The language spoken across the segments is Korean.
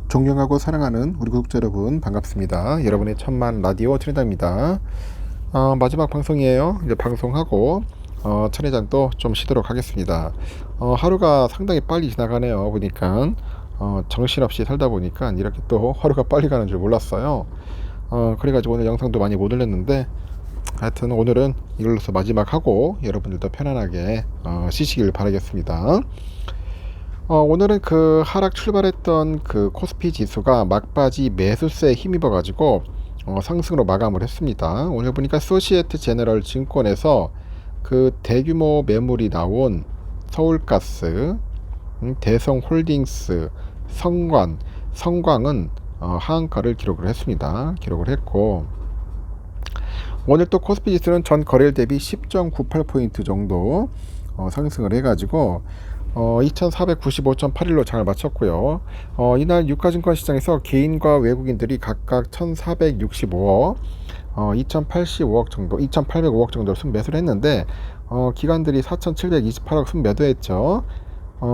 존경하고 사랑하는 우리 구독자 여러분 반갑습니다. 여러분의 천만 라디오 천회장입니다. 마지막 방송이에요. 이제 방송하고 천회장 또 좀 쉬도록 하겠습니다. 하루가 상당히 빨리 지나가네요. 보니까 정신없이 살다 보니까 이렇게 또 하루가 빨리 가는 줄 몰랐어요. 그래가지고 오늘 영상도 많이 못 올렸는데 하여튼 오늘은 이걸로서 마지막 하고 여러분들도 편안하게 쉬시길 바라겠습니다. 오늘은 그 하락 출발했던 그 코스피 지수가 막바지 매수세에 힘입어 가지고 상승으로 마감을 했습니다. 오늘 보니까 소시에트 제너럴 증권에서 그 대규모 매물이 나온 서울가스, 대성홀딩스, 성광은 하한가를 기록을 했습니다. 기록을 했고, 오늘 또 코스피 지수는 전 거래일 대비 10.98포인트 정도 상승을 해가지고 2495.81로 장을 마쳤고요. 이날 유가증권 시장에서 개인과 외국인들이 각각 1465억, 2085억 정도, 2805억 정도 순매수를 했는데 기관들이 4728억 순매도했죠.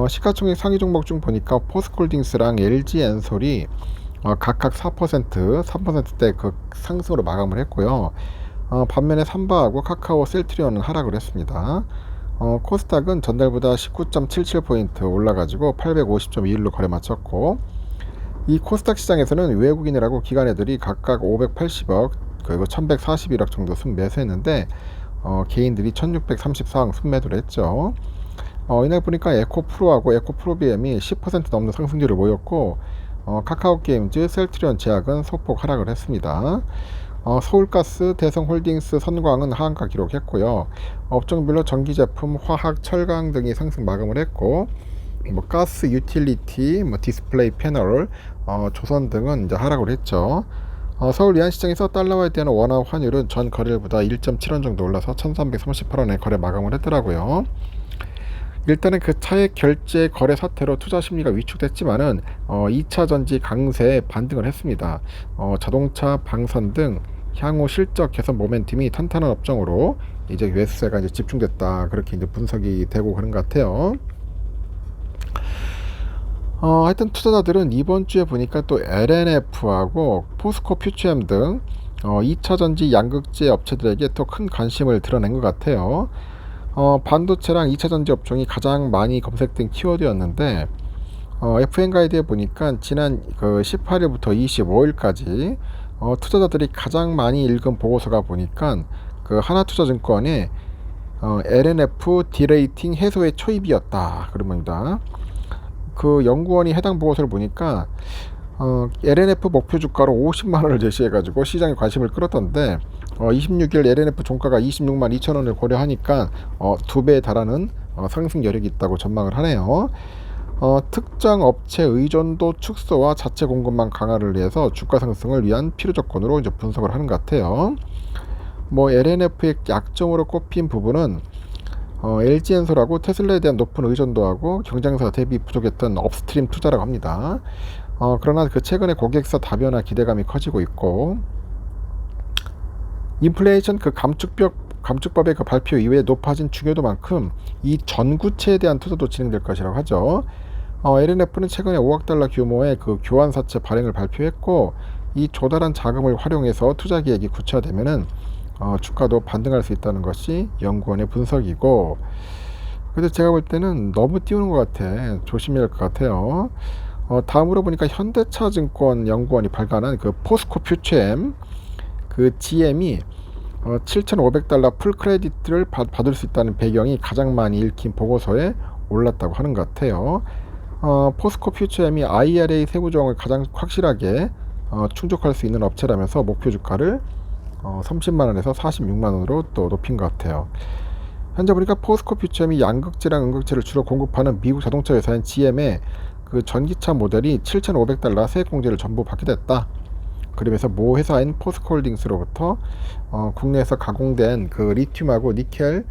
시가총액 상위 종목 중 보니까 포스코홀딩스랑 LG엔솔이 각각 4%, 3%대 그 상승으로 마감을 했고요. 반면에 삼바하고 카카오, 셀트리온은 하락을 했습니다. 코스닥은 전날보다 19.77포인트 올라가지고 850.21로 거래 마쳤고, 이 코스닥 시장에서는 외국인이라고 기관애들이 각각 580억 그리고 1141억 정도 순매수했는데 개인들이 1634억 순매도를 했죠. 이날 보니까 에코프로하고 에코프로비엠이 10% 넘는 상승률을 보였고, 카카오게임즈, 셀트리온 제약은 소폭 하락을 했습니다. 서울가스, 대성홀딩스, 선광은 하한가 기록했고요. 업종별로 전기제품, 화학, 철강 등이 상승 마감을 했고, 가스, 유틸리티, 디스플레이 패널, 조선 등은 이제 하락을 했죠. 서울 이안시장에서 달러화에 대한 원화 환율은 전 거래일보다 1.7원 정도 올라서 1338원에 거래 마감을 했더라고요. 일단은 그 차액 결제 거래 사태로 투자 심리가 위축됐지만은 2차 전지 강세에 반등을 했습니다. 자동차, 방산 등 향후 실적 개선 모멘텀이 탄탄한 업종으로 이제 매수세가 이제 집중됐다, 그렇게 이제 분석이 되고 그런 것 같아요. 하여튼 투자자들은 이번 주에 보니까 또 LNF하고 포스코 퓨처엠 등 2차 전지 양극재 업체들에게 또 큰 관심을 드러낸 것 같아요. 반도체랑 2차 전지 업종이 가장 많이 검색된 키워드였는데, FN 가이드에 보니까 지난 그 18일부터 25일까지 투자자들이 가장 많이 읽은 보고서가 보니까 그 하나투자증권의 LNF 디레이팅 해소의 초입이었다, 그런 겁니다. 그 연구원이 해당 보고서를 보니까 LNF 목표 주가로 50만원을 제시해가지고 시장에 관심을 끌었던데 26일 LNF 종가가 26만 2천원을 고려하니까 2배에 달하는 상승 여력이 있다고 전망을 하네요. 특정 업체 의존도 축소와 자체 공급망 강화를 위해서 주가 상승을 위한 필요 조건으로 이제 분석을 하는 것 같아요. LNF의 약점으로 꼽힌 부분은 LG엔솔하고 테슬라에 대한 높은 의존도하고 경쟁사 대비 부족했던 업스트림 투자라고 합니다. 그러나 그 최근에 고객사 다변화 기대감이 커지고 있고, 인플레이션 그 감축법의 그 발표 이후에 높아진 중요도만큼 이 전구체에 대한 투자도 진행될 것이라고 하죠. LNF는 최근에 5억 달러 규모의 그 교환사채 발행을 발표했고, 이 조달한 자금을 활용해서 투자 계획이 구체화되면은 주가도 반등할 수 있다는 것이 연구원의 분석이고, 그래서 제가 볼 때는 너무 띄우는 것 같아. 조심해야 할 것 같아요. 다음으로 보니까 현대차증권 연구원이 발간한 그 포스코 퓨처엠 그 GM이 7,500달러 풀 크레디트를 받을 수 있다는 배경이 가장 많이 읽힌 보고서에 올랐다고 하는 것 같아요. 포스코 퓨처엠이 IRA 세부 조항을 가장 확실하게 충족할 수 있는 업체라면서 목표 주가를 30만원에서 46만원으로 또 높인 것 같아요. 현재 보니까 포스코 퓨처엠이 양극재랑 음극재를 주로 공급하는 미국 자동차 회사인 GM의 그 전기차 모델이 7,500달러 세액 공제를 전부 받게 됐다. 그러면서 모 회사인 포스코홀딩스로부터 국내에서 가공된 그 리튬하고 니켈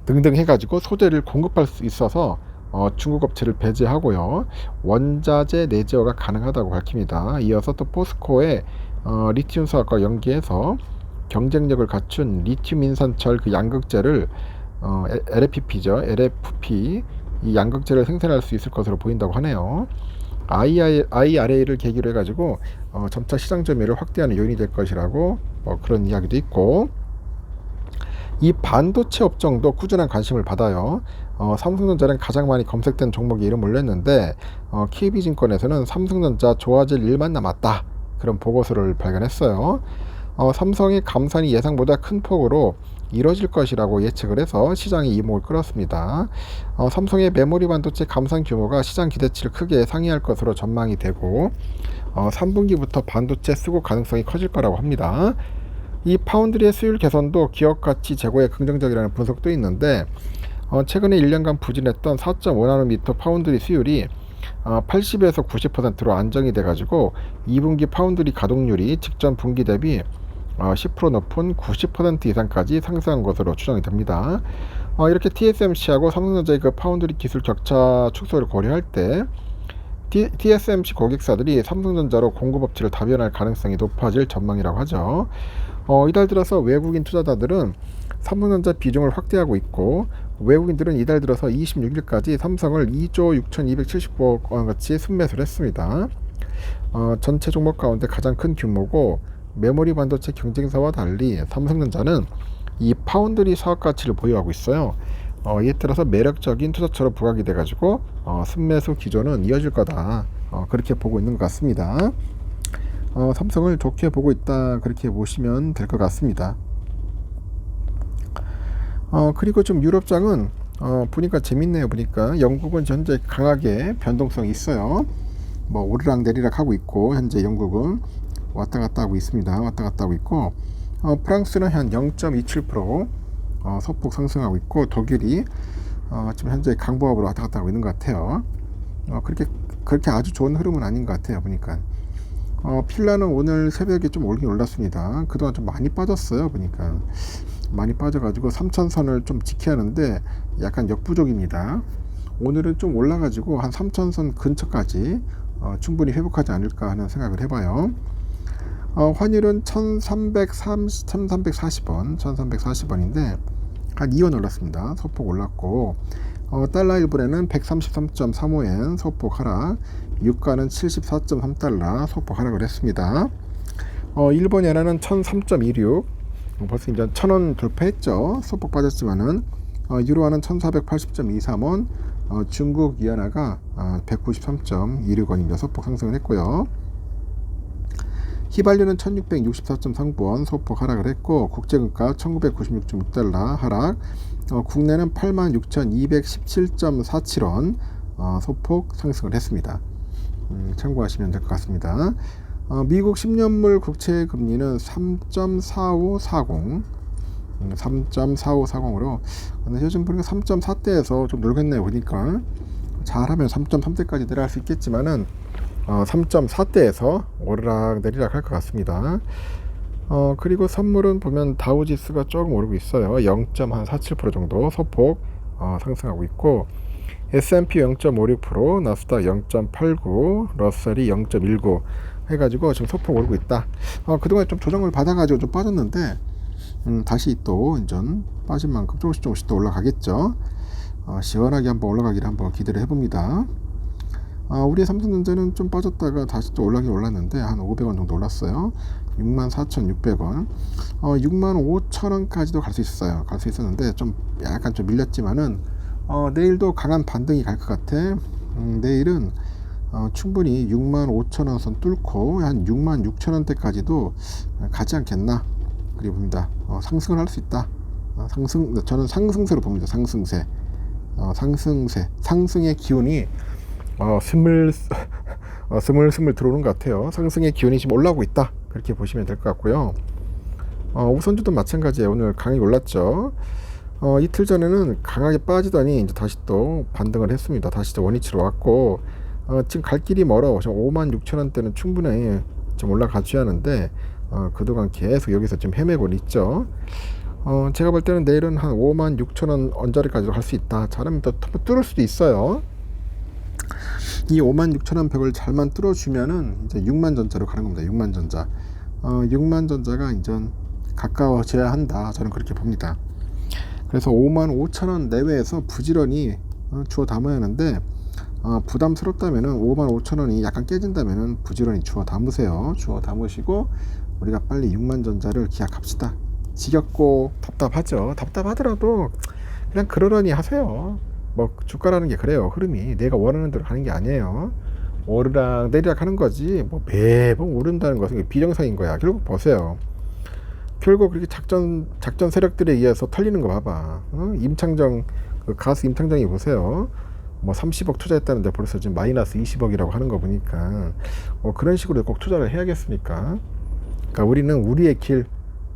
등등 해가지고 소재를 공급할 수 있어서 중국 업체를 배제하고요, 원자재 내재화가 가능하다고 밝힙니다. 이어서 또 포스코의 리튬 사업과 연계해서 경쟁력을 갖춘 리튬 인산철 그 양극재를 LFP죠. LFP 이 양극재를 생산할 수 있을 것으로 보인다고 하네요. IRA를 계기로 해가지고 점차 시장 점유율을 확대하는 요인이 될 것이라고 그런 이야기도 있고, 이 반도체 업종도 꾸준한 관심을 받아요. 삼성전자는 가장 많이 검색된 종목에 이름을 올렸는데 KB증권에서는 삼성전자 좋아질 일만 남았다, 그런 보고서를 발견했어요. 삼성의 감산이 예상보다 큰 폭으로 이뤄질 것이라고 예측을 해서 시장이 이목을 끌었습니다. 삼성의 메모리 반도체 감산 규모가 시장 기대치를 크게 상회할 것으로 전망이 되고 3분기부터 반도체 수급 가능성이 커질 거라고 합니다. 이 파운드리의 수율 개선도 기업 가치 제고에 긍정적이라는 분석도 있는데 최근에 1년간 부진했던 4.5나노미터 파운드리 수율이 80에서 90%로 안정이 돼가지고 2분기 파운드리 가동률이 직전 분기 대비 10% 높은 90% 이상까지 상승한 것으로 추정이 됩니다. 이렇게 TSMC하고 삼성전자의 그 파운드리 기술 격차 축소를 고려할 때 TSMC 고객사들이 삼성전자로 공급 업체를 다변할 가능성이 높아질 전망이라고 하죠. 이달 들어서 외국인 투자자들은 삼성전자 비중을 확대하고 있고, 외국인들은 이달 들어서 26일까지 삼성을 2조 6,270억 원어치 순매수를 했습니다. 전체 종목 가운데 가장 큰 규모고, 메모리 반도체 경쟁사와 달리 삼성전자는 이 파운드리 사업 가치를 보유하고 있어요. 이에 따라서 매력적인 투자처로 부각이 돼가지고 순매수 기조는 이어질 거다, 그렇게 보고 있는 것 같습니다. 삼성을 좋게 보고 있다, 그렇게 보시면 될 것 같습니다. 그리고 좀 유럽장은 보니까 재밌네요. 보니까 영국은 현재 강하게 변동성이 있어요. 오르락 내리락 하고 있고, 현재 영국은 왔다 갔다 하고 있습니다. 왔다 갔다 하고 있고, 프랑스는 한 0.27% 소폭 상승하고 있고, 독일이 지금 현재 강보합으로 왔다 갔다 하고 있는 것 같아요. 그렇게 아주 좋은 흐름은 아닌 것 같아요. 보니까 필라는 오늘 새벽에 좀 올긴 올랐습니다. 그동안 좀 많이 빠졌어요. 보니까 많이 빠져가지고 3000선을 좀 지켜야 하는데 약간 역부족입니다. 오늘은 좀 올라가지고 한 3000선 근처까지 충분히 회복하지 않을까 하는 생각을 해봐요. 환율은 1340원인데 한 2원 올랐습니다. 소폭 올랐고, 달러 1불에는 133.35엔 소폭 하락, 유가는 74.3달러 소폭 하락을 했습니다. 일본 엔화는 1003.26, 벌써 이제 1000원 돌파했죠. 소폭 빠졌지만은 유로화는 1480.23원, 중국 위안화가 193.26원입니다. 소폭 상승을 했고요. 휘발유는 1664.39원 소폭 하락을 했고, 국제금가 1996.6달러 하락, 국내는 86,217.47원 소폭 상승을 했습니다. 참고하시면 될 것 같습니다. 미국 10년물 국채 금리는 3.4540으로 요즘 보니까 3.4대에서 좀 놀겠네요. 보니까 잘하면 3.3대까지 내려갈 수 있겠지만은 3.4대에서 오르락 내리락 할 것 같습니다. 그리고 선물은 보면 다우지수가 조금 오르고 있어요. 0.47% 정도 소폭 상승하고 있고, S&P 0.56%, 나스닥 0.89, 러셀이 0.19 해가지고 지금 소폭 오르고 있다. 그동안 좀 조정을 받아가지고 좀 빠졌는데 다시 또 인전 빠진 만큼 조금씩 또 올라가겠죠. 시원하게 한번 올라가기를 한번 기대를 해봅니다. 우리 삼성전자는 좀 빠졌다가 다시 또 올라긴 올랐는데 한 500원 정도 올랐어요. 64,600원, 65,000원까지도 갈 수 있어요. 갈 수 있었는데 좀 약간 좀 밀렸지만은 내일도 강한 반등이 갈 것 같아. 내일은 충분히 65,000원 선 뚫고 한 66,000원대까지도 가지 않겠나 그리 봅니다. 상승을 할 수 있다. 저는 상승세로 봅니다. 상승의 기운이 스물스물 들어오는 것 같아요. 상승의 기운이 지금 올라오고 있다, 그렇게 보시면 될 것 같고요. 우선주도 마찬가지예요. 오늘 강하게 올랐죠. 이틀 전에는 강하게 빠지더니 이제 다시 또 반등을 했습니다. 다시 또 원위치로 왔고, 지금 갈 길이 멀어. 56,000원대는 충분히 좀 올라가줘야 하는데 그동안 계속 여기서 좀 헤매고 있죠. 제가 볼 때는 내일은 한 56,000원 언저리까지도 갈 수 있다. 잘하면 또 뚫을 수도 있어요. 이 56,000원 벽을 잘만 뚫어주면은 이제 6만전자로 가는 겁니다. 6만전자. 6만전자가 이제 가까워져야 한다. 저는 그렇게 봅니다. 그래서 55,000원 내외에서 부지런히 주워 담아야 하는데 부담스럽다면은 55,000원이 약간 깨진다면은 부지런히 주워 담으세요. 주워 담으시고 우리가 빨리 6만전자를 기약합시다. 지겹고 답답하죠. 답답하더라도 그냥 그러려니 하세요. 뭐 주가라는 게 그래요. 흐름이 내가 원하는 대로 가는 게 아니에요. 오르락 내리락 하는 거지 뭐 매번 오른다는 것은 비정상인 거야. 결국 보세요. 결국 그렇게 작전 세력들에 의해서 털리는 거 봐봐. 임창정 그 가수 임창정이 보세요. 뭐 30억 투자했다는데 벌써 지금 마이너스 20억이라고 하는 거 보니까 그런 식으로 꼭 투자를 해야겠습니까? 그러니까 우리는 우리의 길,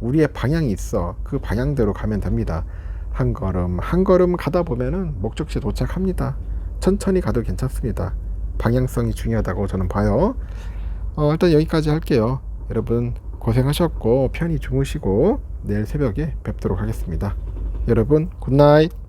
우리의 방향이 있어. 그 방향대로 가면 됩니다. 한 걸음 한 걸음 가다 보면은 목적지에 도착합니다. 천천히 가도 괜찮습니다. 방향성이 중요하다고 저는 봐요. 일단 여기까지 할게요. 여러분 고생하셨고 편히 주무시고 내일 새벽에 뵙도록 하겠습니다. 여러분 굿나잇.